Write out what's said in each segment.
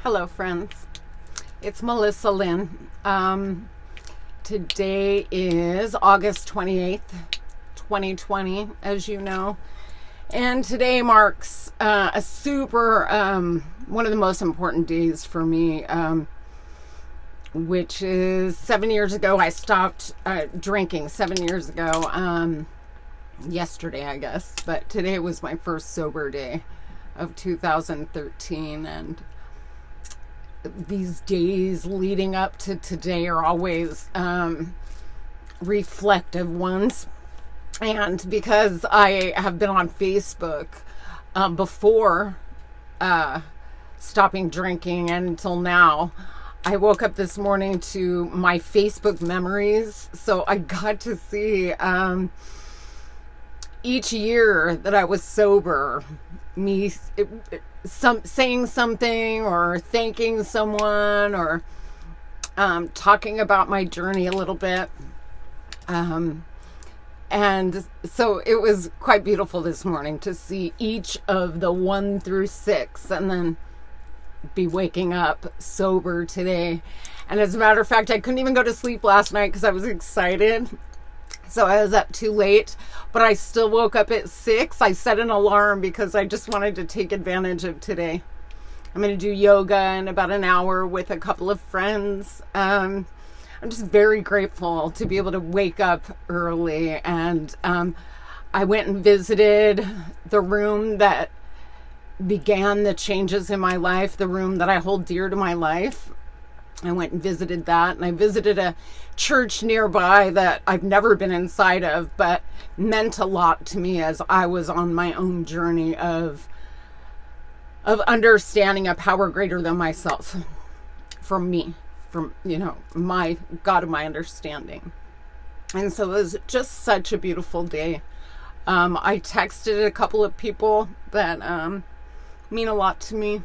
Hello, friends. It's Melissa Lynn. Today is August 28th, 2020, as you know. And today marks a super, one of the most important days for me, which is 7 years ago. I stopped drinking 7 years ago, yesterday, I guess. But today was my first sober day of 2013. And these days leading up to today are always reflective ones. And because I have been on Facebook before stopping drinking and until now, I woke up this morning to my Facebook memories. So I got to see each year that I was sober, me saying something or thanking someone or talking about my journey a little bit. And so it was quite beautiful this morning to see each of the 1 through 6 and then be waking up sober today. And as a matter of fact, I couldn't even go to sleep last night because I was excited. So I was up too late, but I still woke up at 6. I set an alarm because I just wanted to take advantage of today. I'm going to do yoga in about an hour with a couple of friends. I'm just very grateful to be able to wake up early. And I went and visited the room that began the changes in my life, the room that I hold dear to my life. I went and visited that, and I visited a church nearby that I've never been inside of, but meant a lot to me as I was on my own journey of understanding a power greater than myself, from me, from, my God of my understanding. And so it was just such a beautiful day. I texted a couple of people that mean a lot to me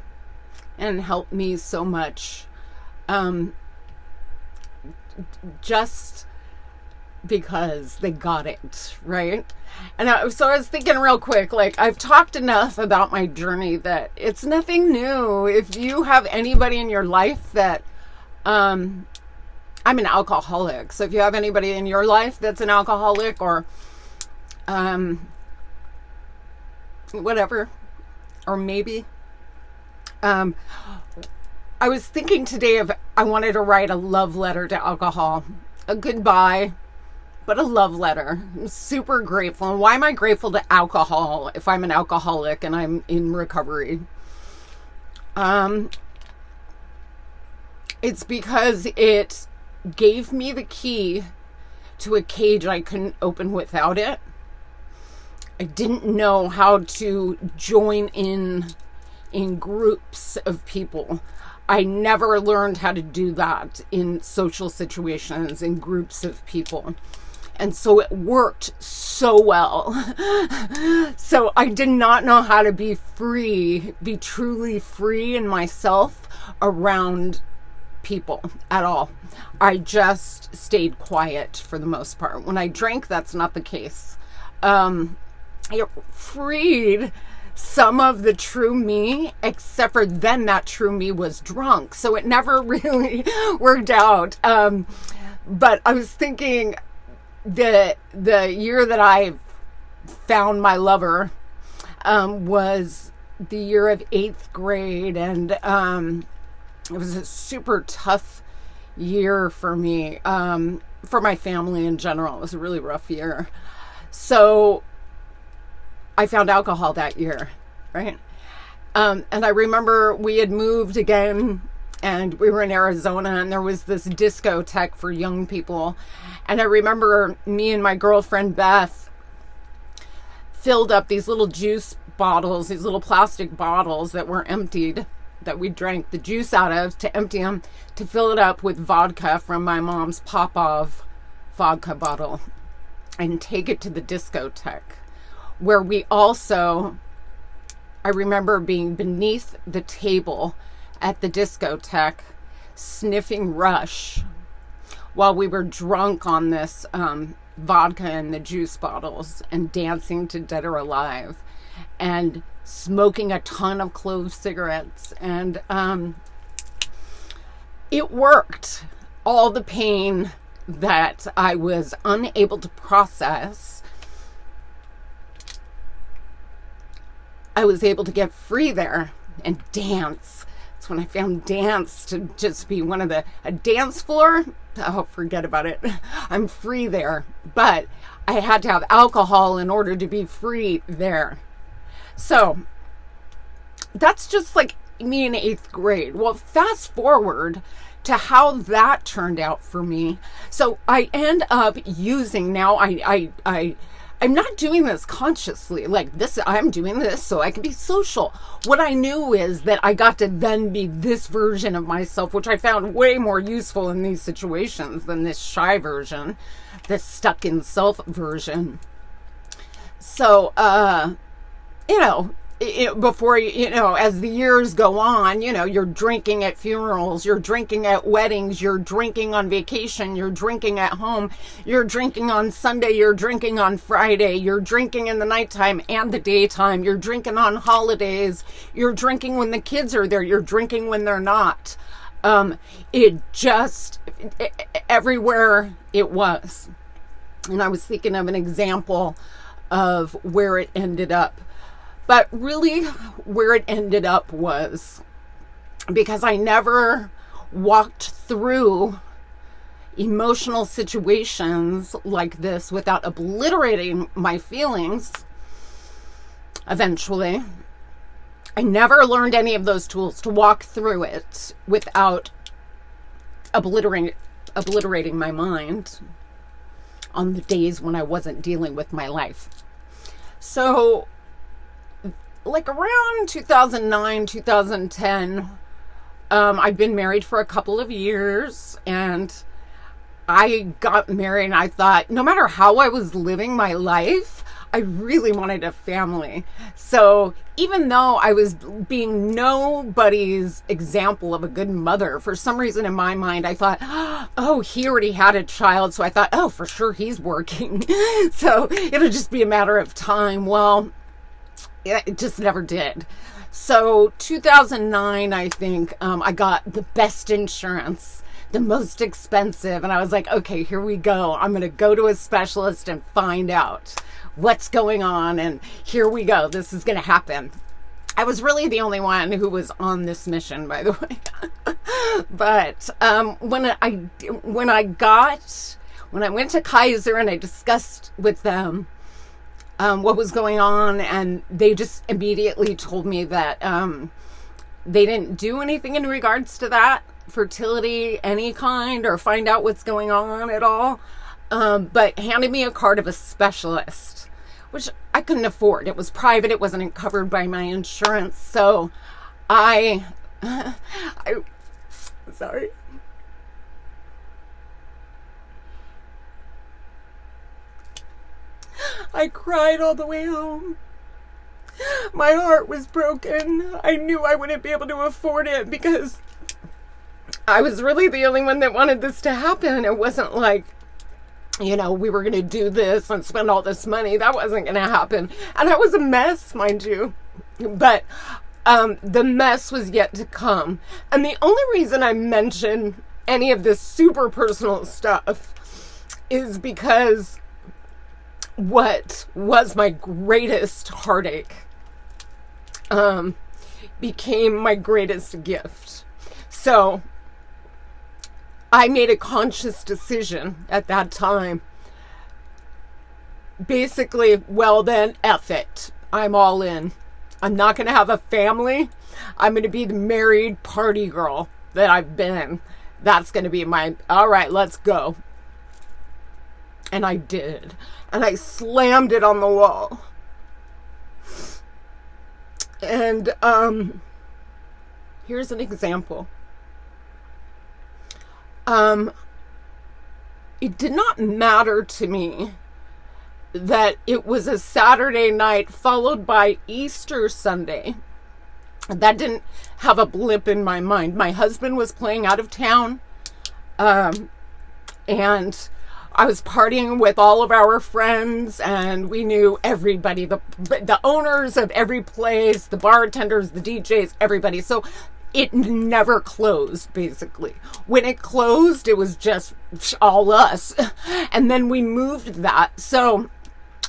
and help me so much. Just because they got it, right? And so I was thinking real quick, I've talked enough about my journey that it's nothing new. If you have anybody in your life that, I'm an alcoholic. So if you have anybody in your life that's an alcoholic or, whatever, or maybe, I was thinking today I wanted to write a love letter to alcohol, a goodbye, but a love letter. I'm super grateful. And why am I grateful to alcohol if I'm an alcoholic and I'm in recovery? It's because it gave me the key to a cage I couldn't open without it. I didn't know how to join in groups of people. I never learned how to do that in social situations, in groups of people. And so it worked so well. So I did not know how to be free, be truly free in myself around people at all. I just stayed quiet for the most part. When I drank, that's not the case. It freed some of the true me, except for then that true me was drunk. So it never really worked out. But I was thinking the year that I found my lover was the year of 8th grade. And it was a super tough year for me, for my family in general. It was a really rough year. So I found alcohol that year, right? And I remember we had moved again and we were in Arizona and there was this discotheque for young people. And I remember me and my girlfriend Beth filled up these little juice bottles, these little plastic bottles that were emptied, that we drank the juice out of, to empty them, to fill it up with vodka from my mom's Popov vodka bottle and take it to the discotheque, where we also, I remember being beneath the table at the discotheque, sniffing Rush while we were drunk on this vodka in the juice bottles and dancing to Dead or Alive and smoking a ton of clove cigarettes. And it worked. All the pain that I was unable to process, I was able to get free there and dance. That's when I found dance to just be a dance floor. Oh, forget about it. I'm free there. But I had to have alcohol in order to be free there. So that's just like me in 8th grade. Well, fast forward to how that turned out for me. So I end up using now, I'm not doing this consciously. Like this, I'm doing this so I can be social. What I knew is that I got to then be this version of myself, which I found way more useful in these situations than this shy version, this stuck in self version. So, before, as the years go on, you're drinking at funerals, you're drinking at weddings, you're drinking on vacation, you're drinking at home, you're drinking on Sunday, you're drinking on Friday, you're drinking in the nighttime and the daytime, you're drinking on holidays, you're drinking when the kids are there, you're drinking when they're not. Everywhere it was. And I was thinking of an example of where it ended up. But really, where it ended up was because I never walked through emotional situations like this without obliterating my feelings. Eventually, I never learned any of those tools to walk through it without obliterating my mind on the days when I wasn't dealing with my life. So, like around 2009, 2010, I'd been married for a couple of years, and I got married, and I thought, no matter how I was living my life, I really wanted a family. So even though I was being nobody's example of a good mother, for some reason in my mind, I thought, oh, he already had a child. So I thought, oh, for sure he's working. So it'll just be a matter of time. Well, it just never did. So 2009, I think, I got the best insurance, the most expensive. And I was like, okay, here we go. I'm going to go to a specialist and find out what's going on. And here we go. This is going to happen. I was really the only one who was on this mission, by the way. But when I went to Kaiser and I discussed with them what was going on, and they just immediately told me that they didn't do anything in regards to that, fertility, any kind, or find out what's going on at all, but handed me a card of a specialist, which I couldn't afford. It was private. It wasn't covered by my insurance. So sorry. I cried all the way home. My heart was broken. I knew I wouldn't be able to afford it because I was really the only one that wanted this to happen. It wasn't like, we were going to do this and spend all this money. That wasn't going to happen. And I was a mess, mind you. But the mess was yet to come. And the only reason I mention any of this super personal stuff is because what was my greatest heartache became my greatest gift. So I made a conscious decision at that time. Basically, well then, F it. I'm all in. I'm not going to have a family. I'm going to be the married party girl that I've been. That's going to be all right, let's go. And I did. And I slammed it on the wall. And here's an example. It did not matter to me that it was a Saturday night followed by Easter Sunday. That didn't have a blip in my mind. My husband was playing out of town. And I was partying with all of our friends, and we knew everybody, the owners of every place, the bartenders, the DJs, everybody. So it never closed, basically. When it closed, it was just all us. And then we moved that. So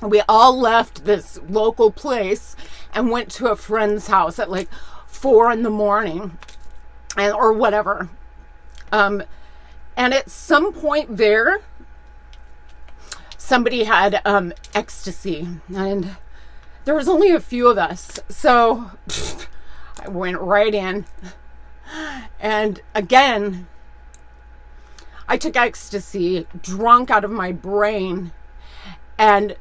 we all left this local place and went to a friend's house at like 4 a.m. or whatever. And at some point there, somebody had ecstasy, and there was only a few of us. So I went right in. And again, I took ecstasy, drunk out of my brain, and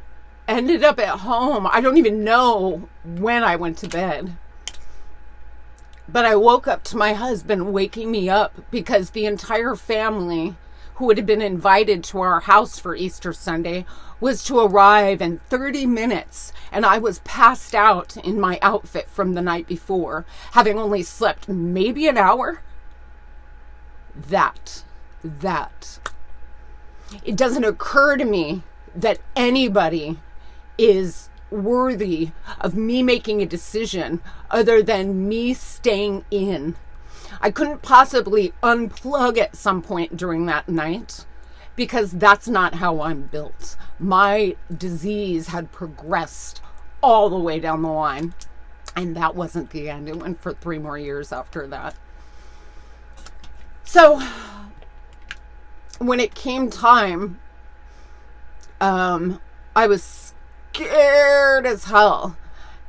ended up at home. I don't even know when I went to bed. But I woke up to my husband waking me up because the entire family who had been invited to our house for Easter Sunday was to arrive in 30 minutes. And I was passed out in my outfit from the night before, having only slept maybe an hour. That. It doesn't occur to me that anybody is worthy of me making a decision other than me staying in. I couldn't possibly unplug at some point during that night because that's not how I'm built. My disease had progressed all the way down the line, and that wasn't the end. It went for 3 more years after that. So when it came time, I was scared as hell,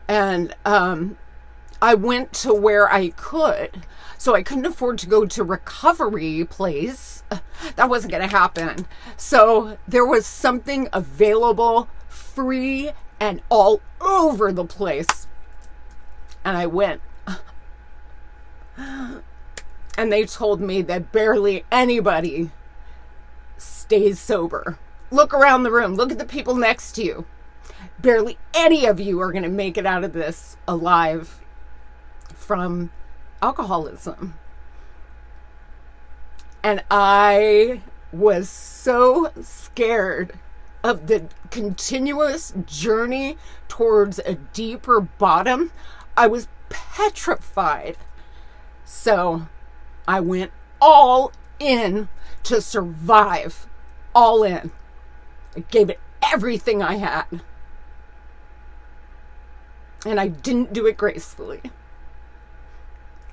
and I went to where I could. So I couldn't afford to go to recovery place. That wasn't going to happen. So there was something available, free, and all over the place. And I went. And they told me that barely anybody stays sober. Look around the room. Look at the people next to you. Barely any of you are going to make it out of this alive from alcoholism. And I was so scared of the continuous journey towards a deeper bottom. I was petrified. So I went all in to survive. All in. I gave it everything I had. And I didn't do it gracefully.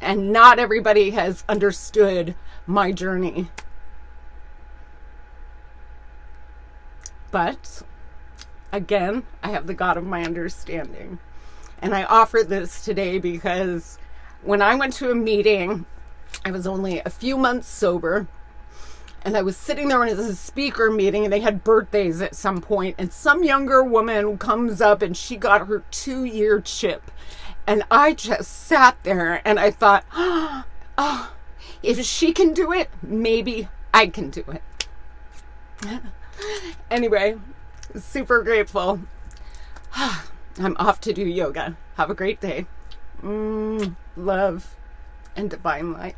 And not everybody has understood my journey. But, again, I have the God of my understanding. And I offer this today because when I went to a meeting, I was only a few months sober. And I was sitting there when it was a speaker meeting, and they had birthdays at some point. And some younger woman comes up, and she got her 2-year chip. And I just sat there, and I thought, oh, if she can do it, maybe I can do it. Anyway, super grateful. I'm off to do yoga. Have a great day. Love and divine light.